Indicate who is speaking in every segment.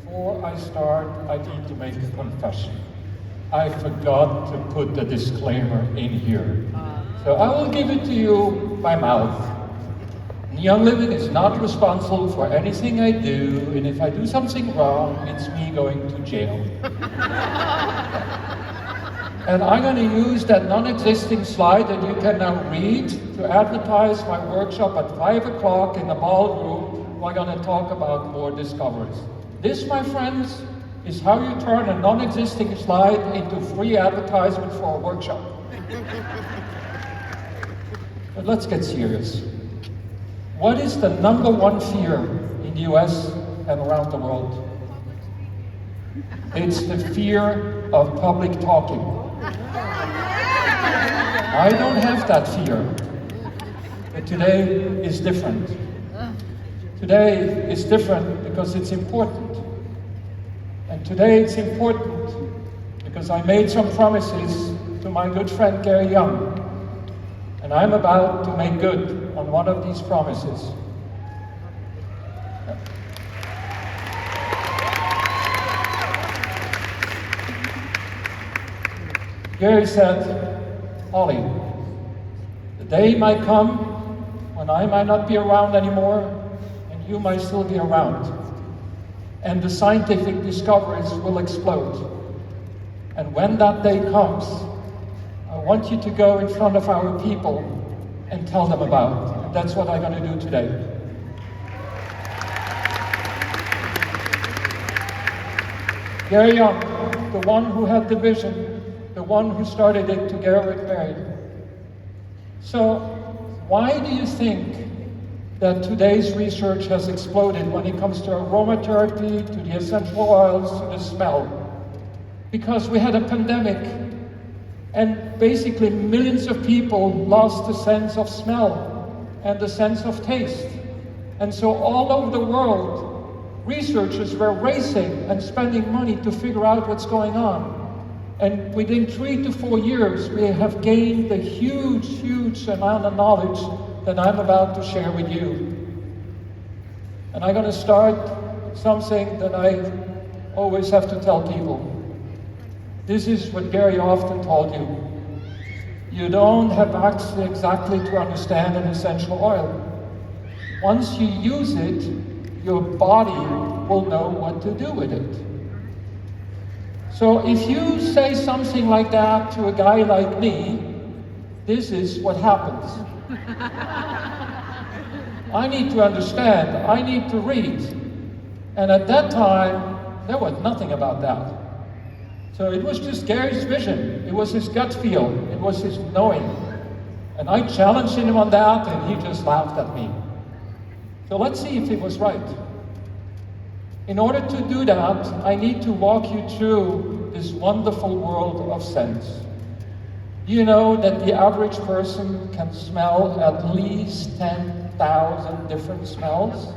Speaker 1: Before I start, I need to make a confession. I forgot to put the disclaimer in here. So I will give it to you by mouth. Young Living is not responsible for anything I do, and if I do something wrong, it's me going to jail. And I'm going to use that non-existing slide that you can now read to advertise my workshop at 5 o'clock in the ballroom. We're going to talk about more discoveries. This, my friends, is how you turn a non-existing slide into free advertisement for a workshop. But let's get serious. What is the number one fear in the US and around the world? It's the fear of public talking. I don't have that fear, but today is different. Today is different because it's important. And today it's important because I made some promises to my good friend Gary Young. And I'm about to make good on one of these promises. Gary said, Ollie, the day might come when I might not be around anymore and you might still be around. And the scientific discoveries will explode. And when that day comes, I want you to go in front of our people and tell them about it. And that's what I'm going to do today. Gary Young, the one who had the vision, the one who started it together with Mary. So, why do you think that today's research has exploded when it comes to aromatherapy, to the essential oils, to the smell? Because we had a pandemic, and basically millions of people lost the sense of smell and the sense of taste. And so all over the world, researchers were racing and spending money to figure out what's going on. And within 3 to 4 years, we have gained a huge, huge amount of knowledge that I'm about to share with you. And I'm going to start with something that I always have to tell people. This is what Gary often told you. You don't have access exactly to understand an essential oil. Once you use it, your body will know what to do with it. So if you say something like that to a guy like me, this is what happens. I need to understand, I need to read. And at that time, there was nothing about that. So it was just Gary's vision, it was his gut feel, it was his knowing. And I challenged him on that and he just laughed at me. So let's see if he was right. In order to do that, I need to walk you through this wonderful world of scents. You know that the average person can smell at least 10,000 different smells,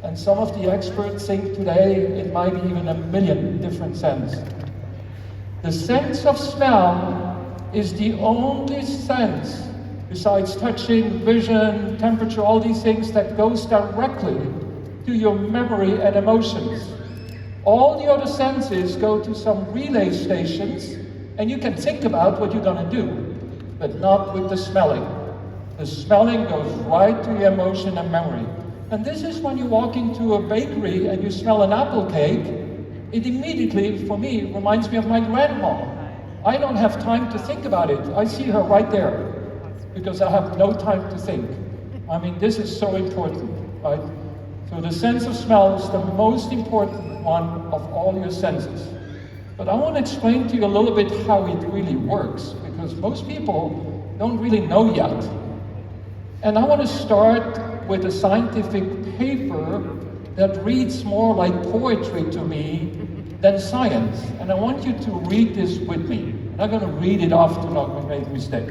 Speaker 1: and some of the experts think today it might be even 1 million different scents. The sense of smell is the only sense, besides touching, vision, temperature, all these things, that goes directly to your memory and emotions. All the other senses go to some relay stations, and you can think about what you're going to do, but not with the smelling. The smelling goes right to your emotion and memory. And this is when you walk into a bakery and you smell an apple cake, it immediately, for me, reminds me of my grandma. I don't have time to think about it. I see her right there, because I have no time to think. I mean, this is so important, right? So the sense of smell is the most important one of all your senses. But I want to explain to you a little bit how it really works, because most people don't really know yet. And I want to start with a scientific paper that reads more like poetry to me than science. And I want you to read this with me. I'm not going to read it off to not make a mistake.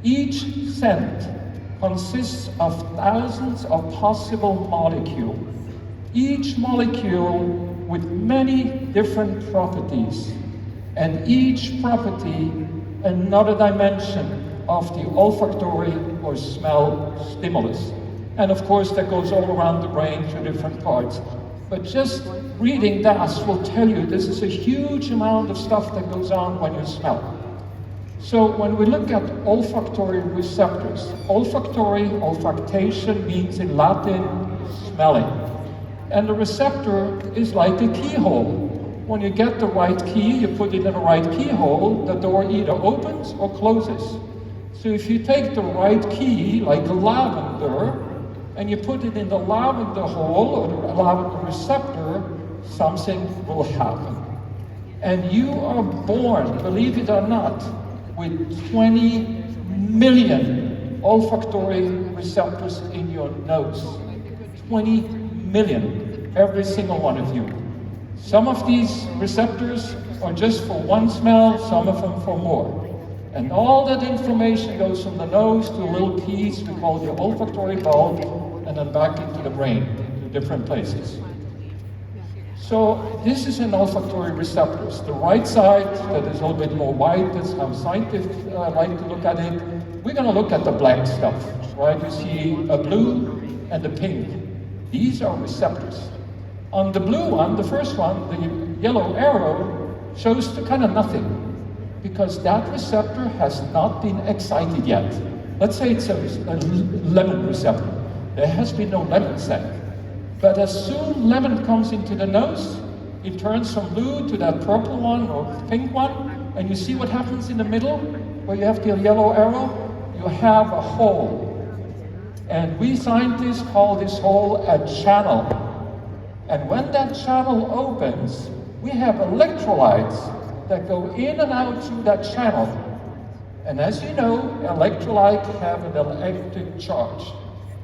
Speaker 1: Each scent consists of thousands of possible molecules, each molecule with many different properties, and each property another dimension of the olfactory or smell stimulus. And of course that goes all around the brain to different parts. But just reading that will tell you this is a huge amount of stuff that goes on when you smell. So when we look at olfactory receptors, olfactation means in Latin, smelling. And the receptor is like a keyhole. When you get the right key, you put it in the right keyhole, the door either opens or closes. So if you take the right key, like lavender, and you put it in the lavender hole or the lavender receptor, something will happen. And you are born, believe it or not, with 20 million olfactory receptors in your nose. 20 million, every single one of you. Some of these receptors are just for one smell, some of them for more. And all that information goes from the nose to a little piece we call the olfactory bulb, and then back into the brain, to different places. So this is an olfactory receptors. The right side, that is a little bit more white, that's how scientists like to look at it. We're going to look at the black stuff, right? You see a blue and a pink. These are receptors. On the blue one, the first one, the yellow arrow, shows the kind of nothing, because that receptor has not been excited yet. Let's say it's a lemon receptor. There has been no lemon scent. But as soon lemon comes into the nose, it turns from blue to that purple one or pink one, and you see what happens in the middle, where you have the yellow arrow? You have a hole. And we scientists call this hole a channel. And when that channel opens, we have electrolytes that go in and out through that channel. And as you know, electrolytes have an electric charge.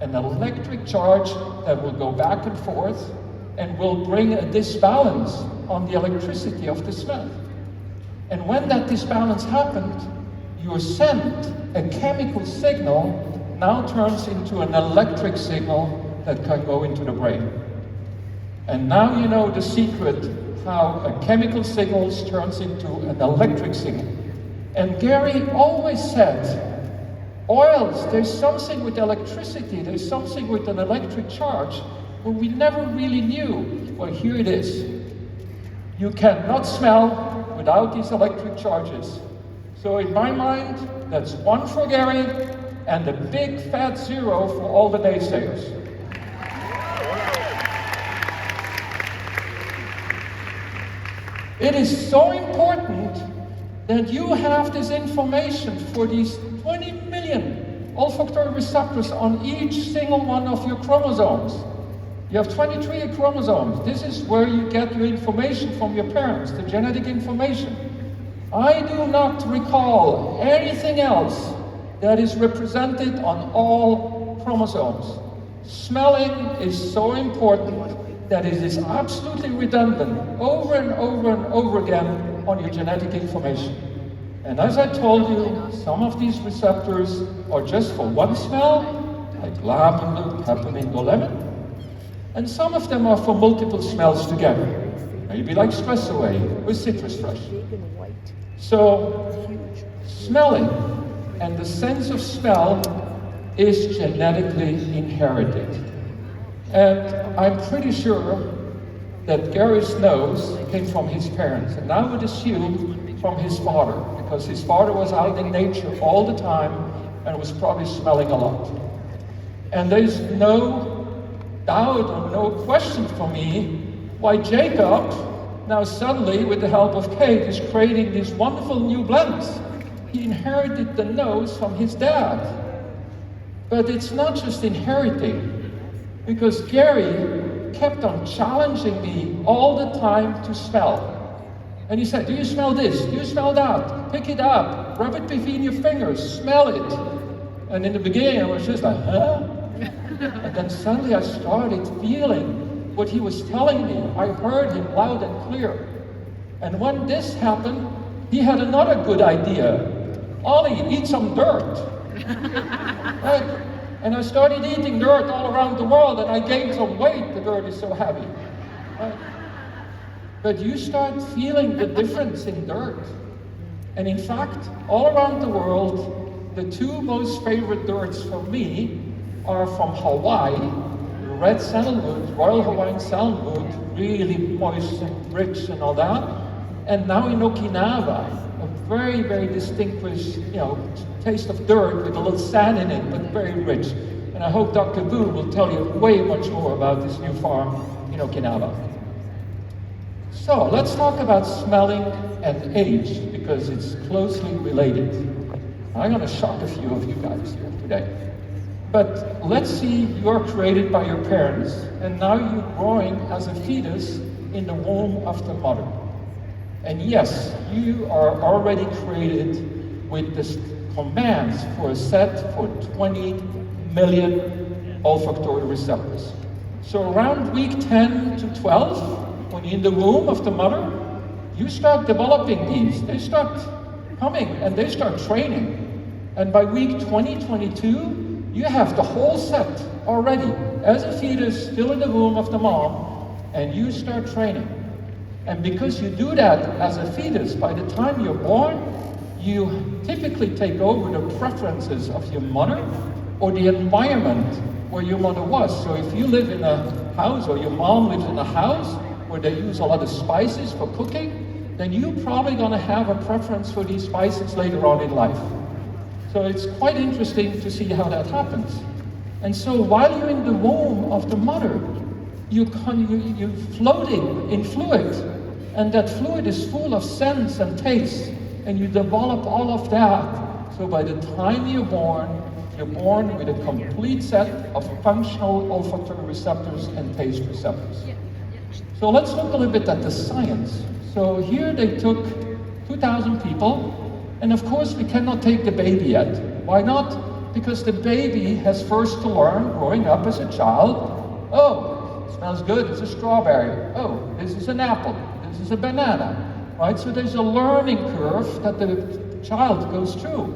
Speaker 1: An electric charge that will go back and forth and will bring a disbalance on the electricity of the smell. And when that disbalance happened, your scent, a chemical signal, now turns into an electric signal that can go into the brain. And now you know the secret how a chemical signal turns into an electric signal. And Gary always said, oils, there's something with electricity, there's something with an electric charge, but we never really knew. Well, here it is. You cannot smell without these electric charges. So in my mind, that's one for Gary and a big fat zero for all the naysayers. It is so important that you have this information for these 20 million olfactory receptors on each single one of your chromosomes. You have 23 chromosomes. This is where you get your information from your parents, the genetic information. I do not recall anything else that is represented on all chromosomes. Smelling is so important that it is absolutely redundant over and over and over again on your genetic information. And as I told you, some of these receptors are just for one smell, like lavender, peppermint, or lemon. And some of them are for multiple smells together. Maybe like Stress Away with Citrus Fresh. So, smelling and the sense of smell is genetically inherited. And I'm pretty sure that Gary's nose came from his parents, and I would assume from his father, because his father was out in nature all the time and was probably smelling a lot. And there's no doubt or no question for me why Jacob, now suddenly with the help of Kate, is creating these wonderful new blends. He inherited the nose from his dad. But it's not just inheriting, because Gary kept on challenging me all the time to smell. And he said, do you smell this? Do you smell that? Pick it up, rub it between your fingers, smell it. And in the beginning I was just like, huh? And then suddenly I started feeling what he was telling me. I heard him loud and clear. And when this happened, he had another good idea. Ollie, eat some dirt. Right? And I started eating dirt all around the world, and I gained some weight. The dirt is so heavy. Right? But you start feeling the difference in dirt. And in fact, all around the world, the two most favorite dirts for me are from Hawaii, red sandalwood, Royal Hawaiian sandalwood, really moist and rich and all that. And now in Okinawa, a very, very distinguished, taste of dirt with a little sand in it, but very rich. And I hope Dr. Vu will tell you way much more about this new farm in Okinawa. So let's talk about smelling and age, because it's closely related. I'm going to shock a few of you guys here today. But let's see, you're created by your parents, and now you're growing as a fetus in the womb of the mother. And yes, you are already created with the commands for a set for 20 million olfactory receptors. So around week 10 to 12, when you're in the womb of the mother, you start developing these. They start coming and they start training. And by week 20, 22, you have the whole set already as a fetus, still in the womb of the mom, and you start training. And because you do that as a fetus, by the time you're born, you typically take over the preferences of your mother or the environment where your mother was. So if you live in a house, or your mom lives in a house where they use a lot of spices for cooking, then you're probably going to have a preference for these spices later on in life. So it's quite interesting to see how that happens. And so while you're in the womb of the mother, you're floating in fluid, and that fluid is full of scents and tastes, and you develop all of that. So by the time you're born with a complete set of functional olfactory receptors and taste receptors. So let's look a little bit at the science. So here they took 2,000 people, and of course we cannot take the baby yet. Why not? Because the baby has first to learn, growing up as a child, oh, it smells good, it's a strawberry. Oh, this is an apple, this is a banana, right? So there's a learning curve that the child goes through.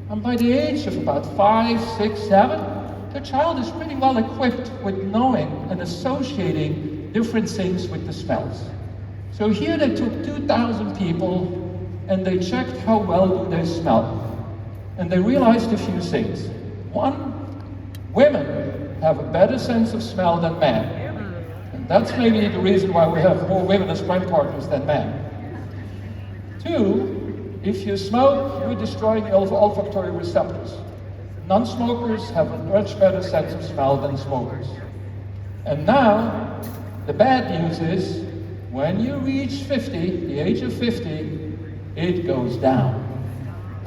Speaker 1: And by the age of about 5, 6, 7, the child is pretty well equipped with knowing and associating different things with the smells. So here they took 2,000 people and they checked how well do they smell. And they realized a few things. One, women have a better sense of smell than men. And that's maybe the reason why we have more women as friend partners than men. Two, if you smoke, you're destroying the olfactory receptors. Non-smokers have a much better sense of smell than smokers. And now, the bad news is, when you reach 50, the age of 50, it goes down.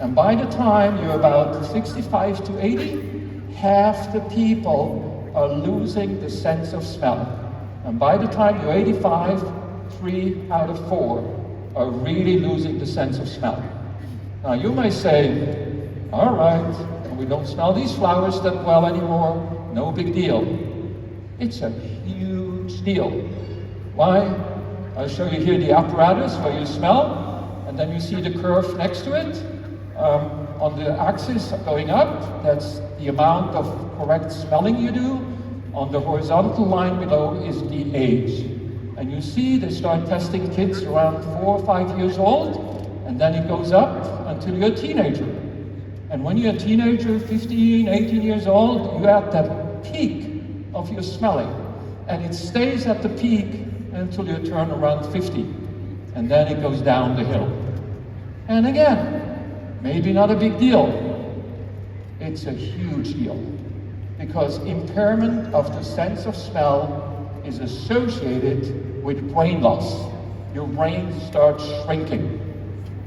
Speaker 1: And by the time you're about 65 to 80, half the people are losing the sense of smell. And by the time you're 85, 3 out of 4 are really losing the sense of smell. Now you may say, all right, we don't smell these flowers that well anymore, no big deal. It's a huge deal. Why? I'll show you here the apparatus where you smell, and then you see the curve next to it. On the axis going up, that's the amount of correct smelling you do. On the horizontal line below is the age. And you see they start testing kids around 4 or 5 years old, and then it goes up until you're a teenager. And when you're a teenager, 15, 18 years old, you're at that peak of your smelling. And it stays at the peak until you turn around 50. And then it goes down the hill. And again, maybe not a big deal. It's a huge deal. Because impairment of the sense of smell is associated with brain loss. Your brain starts shrinking.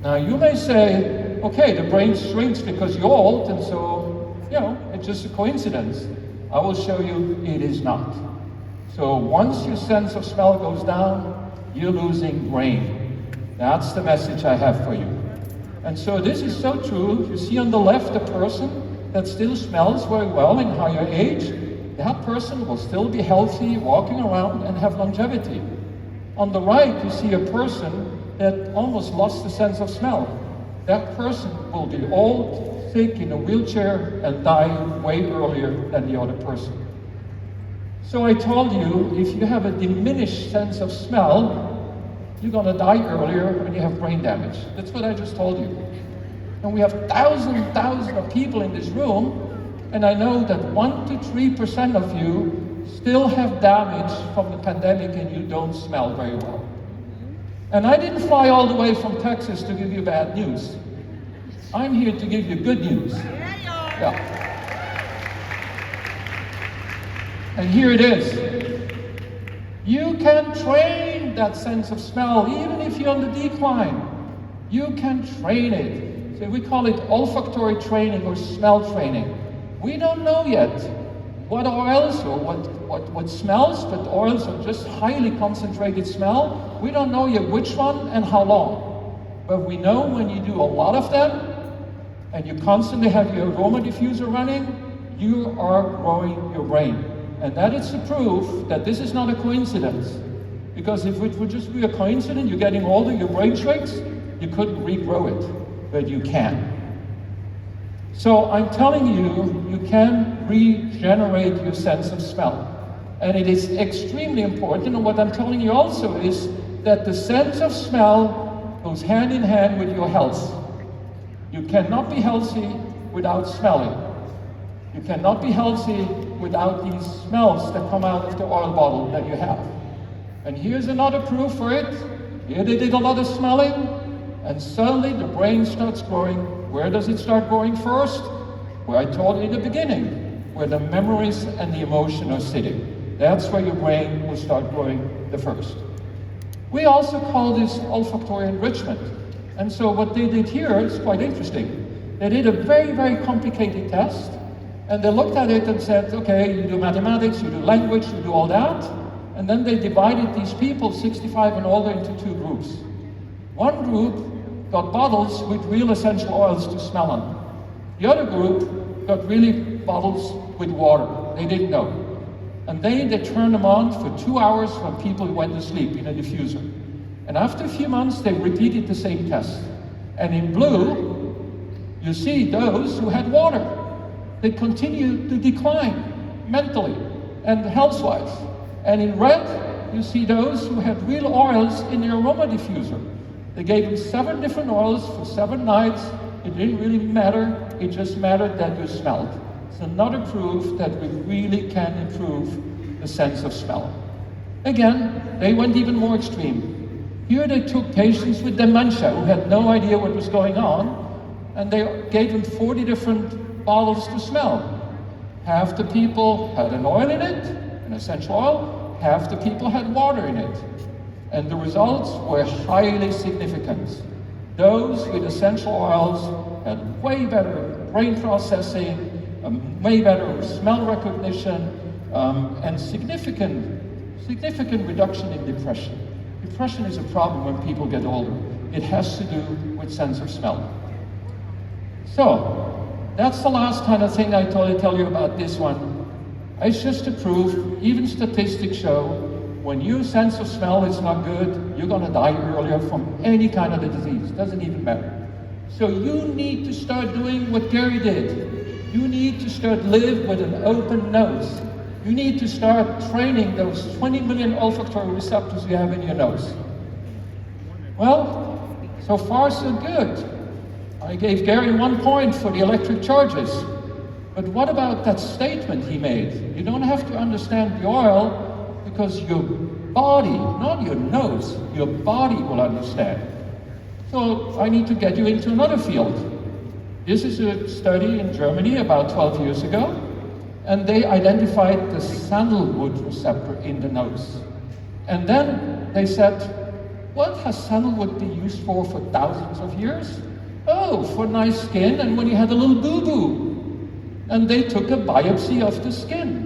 Speaker 1: Now you may say, okay, the brain shrinks because you're old, and so, it's just a coincidence. I will show you it is not. So once your sense of smell goes down, you're losing brain. That's the message I have for you. And so this is so true. You see on the left a person that still smells very well in higher age. That person will still be healthy, walking around, and have longevity. On the right, you see a person that almost lost the sense of smell. That person will be old, sick, in a wheelchair, and die way earlier than the other person. So I told you, if you have a diminished sense of smell, you're going to die earlier when you have brain damage. That's what I just told you. And we have thousands of people in this room, and I know that 1 to 3% of you still have damage from the pandemic and you don't smell very well. And I didn't fly all the way from Texas to give you bad news. I'm here to give you good news. Yeah. And here it is. You can train that sense of smell, even if you're on the decline. You can train it. So we call it olfactory training or smell training. We don't know yet what oils or what smells, but oils are just highly concentrated smell. We don't know yet which one and how long. But we know when you do a lot of them, and you constantly have your aroma diffuser running, you are growing your brain. And that is the proof that this is not a coincidence. Because if it would just be a coincidence, you're getting older, your brain shrinks, you couldn't regrow it, but you can. So I'm telling you, you can regenerate your sense of smell. And it is extremely important, and what I'm telling you also is that the sense of smell goes hand in hand with your health. You cannot be healthy without smelling. You cannot be healthy without these smells that come out of the oil bottle that you have. And here's another proof for it. Here they did a lot of smelling, and suddenly the brain starts growing. Where does it start growing first? Where I told you in the beginning, where the memories and the emotion are sitting. That's where your brain will start growing the first. We also call this olfactory enrichment. And so what they did here is quite interesting. They did a very, very complicated test, and they looked at it and said, okay, you do mathematics, you do language, you do all that, and then they divided these people, 65 and older, into two groups. One group got bottles with real essential oils to smell on. The other group got really bottles with water. They didn't know. And they turned them on for 2 hours when people went to sleep in a diffuser. And after a few months, they repeated the same test. And in blue, you see those who had water. They continued to decline mentally and health-wise. And in red, you see those who had real oils in their aroma diffuser. They gave them 7 different oils for 7 nights. It didn't really matter. It just mattered that you smelled. It's another proof that we really can improve the sense of smell. Again, they went even more extreme. Here they took patients with dementia who had no idea what was going on, and they gave them 40 different bottles to smell. Half the people had an oil in it, an essential oil, half the people had water in it. And the results were highly significant. Those with essential oils had way better brain processing, way better smell recognition, and significant reduction in depression. Depression is a problem when people get older. It has to do with sense of smell. So, that's the last kind of thing I tell you about this one. It's just to prove, even statistics show, when your sense of smell is not good, you're going to die earlier from any kind of a disease. Doesn't even matter. So you need to start doing what Gary did. You need to start live with an open nose. You need to start training those 20 million olfactory receptors you have in your nose. Well, so far so good. I gave Gary 1 point for the electric charges. But what about that statement he made? You don't have to understand the oil, because your body, not your nose, your body will understand. So I need to get you into another field. This is a study in Germany about 12 years ago, and they identified the sandalwood receptor in the nose. And then they said, what has sandalwood been used for thousands of years? Oh, for nice skin and when you had a little boo-boo. And they took a biopsy of the skin.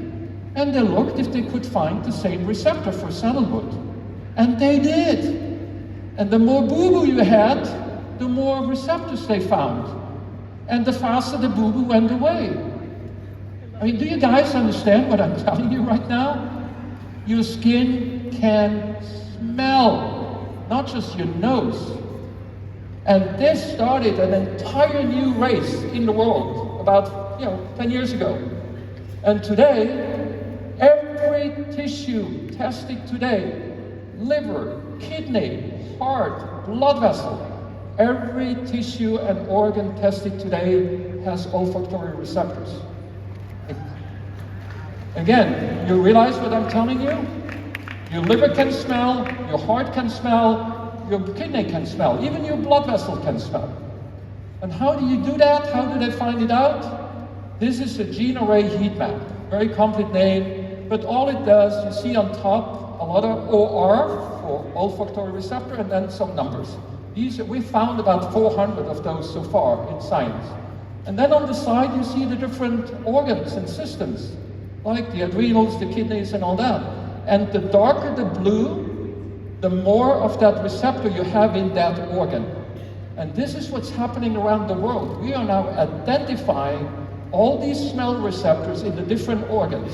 Speaker 1: And they looked if they could find the same receptor for sandalwood. And they did. And the more boo-boo you had, the more receptors they found. And the faster the boo-boo went away. I mean, do you guys understand what I'm telling you right now? Your skin can smell, not just your nose. And this started an entire new race in the world about 10 years ago. And today, every tissue tested today, liver, kidney, heart, blood vessel, every tissue and organ tested today has olfactory receptors. Again, you realize what I'm telling you? Your liver can smell, your heart can smell, your kidney can smell, even your blood vessel can smell. And how do you do that? How do they find it out? This is a gene array heat map. Very complete name, but all it does, you see on top a lot of OR for olfactory receptor and then some numbers. We found about 400 of those so far in science. And then on the side you see the different organs and systems, like the adrenals, the kidneys and all that. And the darker the blue, the more of that receptor you have in that organ. And this is what's happening around the world. We are now identifying all these smell receptors in the different organs.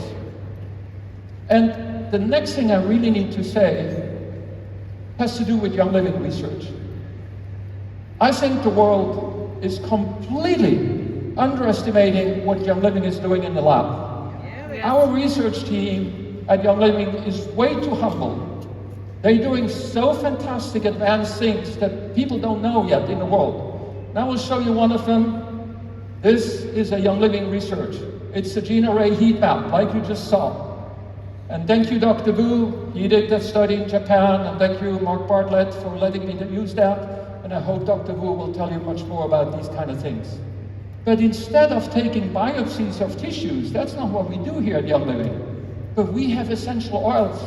Speaker 1: And the next thing I really need to say has to do with Young Living research. I think the world is completely underestimating what Young Living is doing in the lab. Our research team at Young Living is way too humble. They're doing so fantastic advanced things that people don't know yet in the world. And I will show you one of them. This is a Young Living research. It's a gene array heat map, like you just saw. And thank you, Dr. Wu. He did that study in Japan. And thank you, Mark Bartlett, for letting me use that. And I hope Dr. Wu will tell you much more about these kind of things. But instead of taking biopsies of tissues, that's not what we do here at Young Living. But we have essential oils.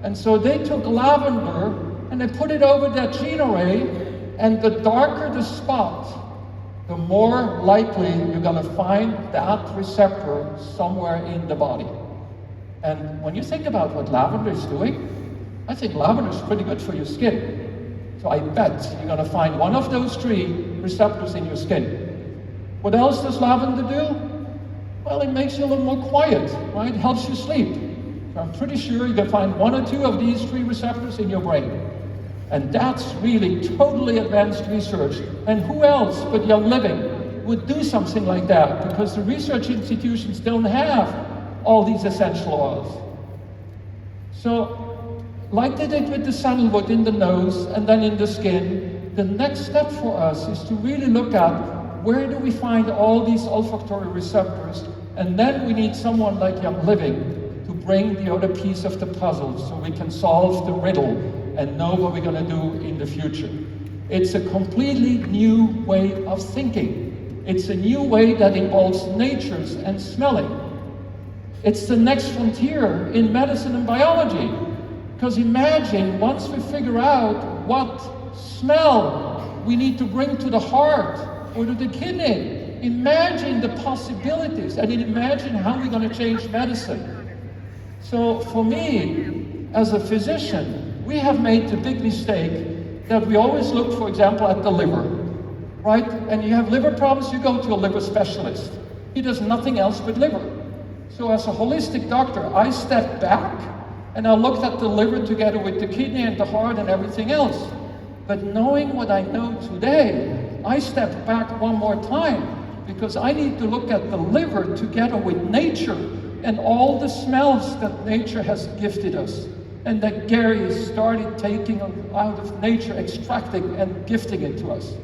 Speaker 1: And so they took lavender and they put it over that gene array, and the darker the spot, the more likely you're going to find that receptor somewhere in the body. And when you think about what lavender is doing, I think lavender is pretty good for your skin. So I bet you're going to find one of those 3 receptors in your skin. What else does lavender do? Well, it makes you a little more quiet, right? It helps you sleep. So I'm pretty sure you can find 1 or 2 of these 3 receptors in your brain. And that's really totally advanced research. And who else but Young Living would do something like that? Because the research institutions don't have all these essential oils. So, like they did with the sandalwood in the nose and then in the skin, the next step for us is to really look at where do we find all these olfactory receptors, and then we need someone like Young Living to bring the other piece of the puzzle so we can solve the riddle and know what we're going to do in the future. It's a completely new way of thinking. It's a new way that involves natures and smelling. It's the next frontier in medicine and biology. Because imagine, once we figure out what smell we need to bring to the heart or to the kidney, imagine the possibilities, and imagine how we're going to change medicine. So for me, as a physician, we have made the big mistake that we always look, for example, at the liver, right? And you have liver problems, you go to a liver specialist. He does nothing else but liver. So as a holistic doctor, I stepped back and I looked at the liver together with the kidney and the heart and everything else. But knowing what I know today, I stepped back one more time because I need to look at the liver together with nature and all the smells that nature has gifted us, and that Gary started taking out of nature, extracting and gifting it to us.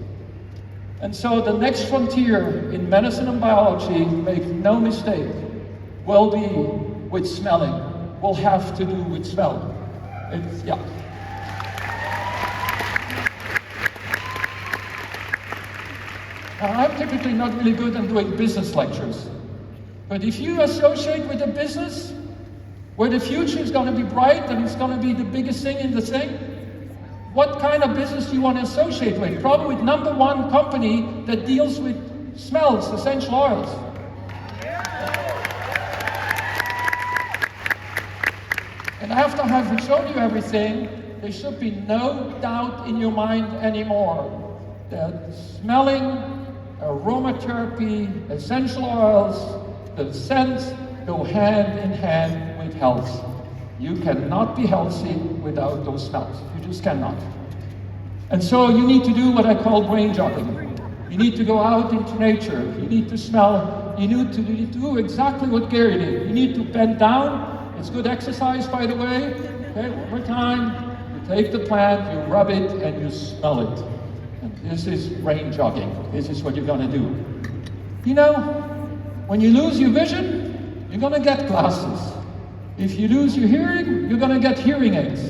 Speaker 1: And so the next frontier in medicine and biology, make no mistake, will be with smelling, will have to do with smell. Yeah. Now, I'm typically not really good at doing business lectures, but if you associate with a business where the future is going to be bright and it's going to be the biggest thing in the thing, what kind of business do you want to associate with? Probably with #1 company that deals with smells, essential oils. And after having shown you everything, there should be no doubt in your mind anymore that smelling, aromatherapy, essential oils, the scents go hand in hand with health. You cannot be healthy without those smells. You just cannot. And so you need to do what I call brain jogging. You need to go out into nature. You need to smell. You need to do exactly what Gary did. You need to bend down. It's good exercise, by the way. Okay, one more time. You take the plant, you rub it, and you smell it. And this is brain jogging. This is what you're going to do. You know, when you lose your vision, you're going to get glasses. If you lose your hearing, you're going to get hearing aids.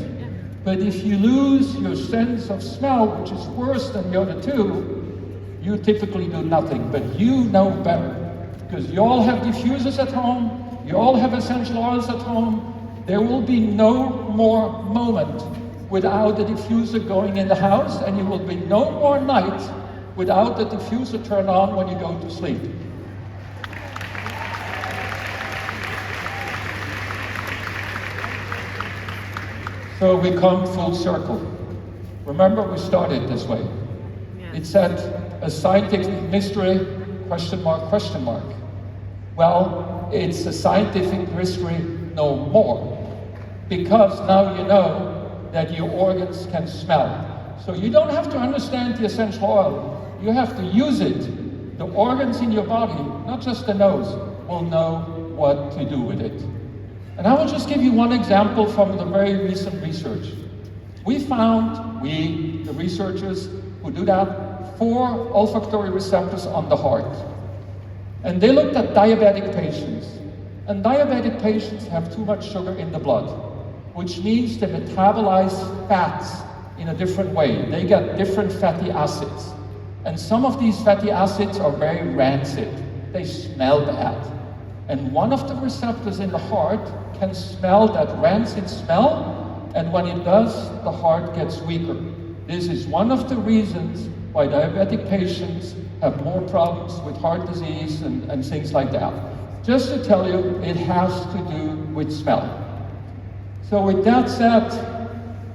Speaker 1: But if you lose your sense of smell, which is worse than the other two, you typically do nothing. But you know better. Because you all have diffusers at home, you all have essential oils at home. There will be no more moment without the diffuser going in the house, and there will be no more night without the diffuser turned on when you go to sleep. So we come full circle. Remember, we started this way. It said, a scientific mystery, question mark, question mark. Well, it's a scientific mystery no more. Because now you know that your organs can smell. So you don't have to understand the essential oil. You have to use it. The organs in your body, not just the nose, will know what to do with it. And I will just give you one example from the very recent research. We found, the researchers who do that, 4 olfactory receptors on the heart. And they looked at diabetic patients. And diabetic patients have too much sugar in the blood, which means they metabolize fats in a different way. They get different fatty acids. And some of these fatty acids are very rancid. They smell bad. And one of the receptors in the heart can smell that rancid smell, and when it does, the heart gets weaker. This is one of the reasons why diabetic patients have more problems with heart disease and things like that. Just to tell you, it has to do with smell. So with that said,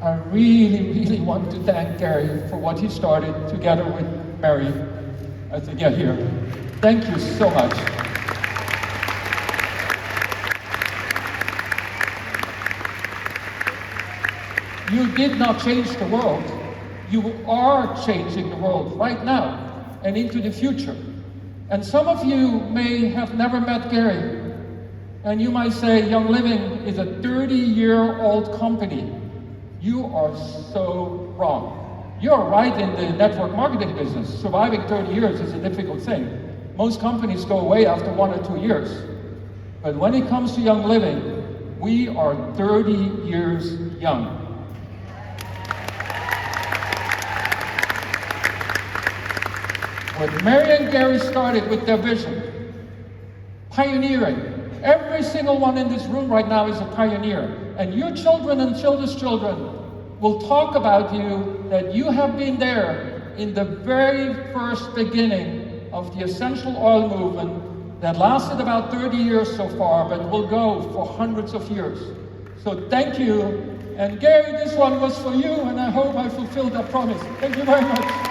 Speaker 1: I really want to thank Gary for what he started together with Mary to get here. Thank you so much. You did not change the world. You are changing the world right now and into the future. And some of you may have never met Gary. And you might say, Young Living is a 30-year-old company. You are so wrong. You're right in the network marketing business. Surviving 30 years is a difficult thing. Most companies go away after 1 or 2 years. But when it comes to Young Living, we are 30 years young. When Mary and Gary started with their vision, pioneering, every single one in this room right now is a pioneer. And your children and children's children will talk about you, that you have been there in the very first beginning of the essential oil movement that lasted about 30 years so far, but will go for hundreds of years. So thank you. And Gary, this one was for you, and I hope I fulfilled that promise. Thank you very much.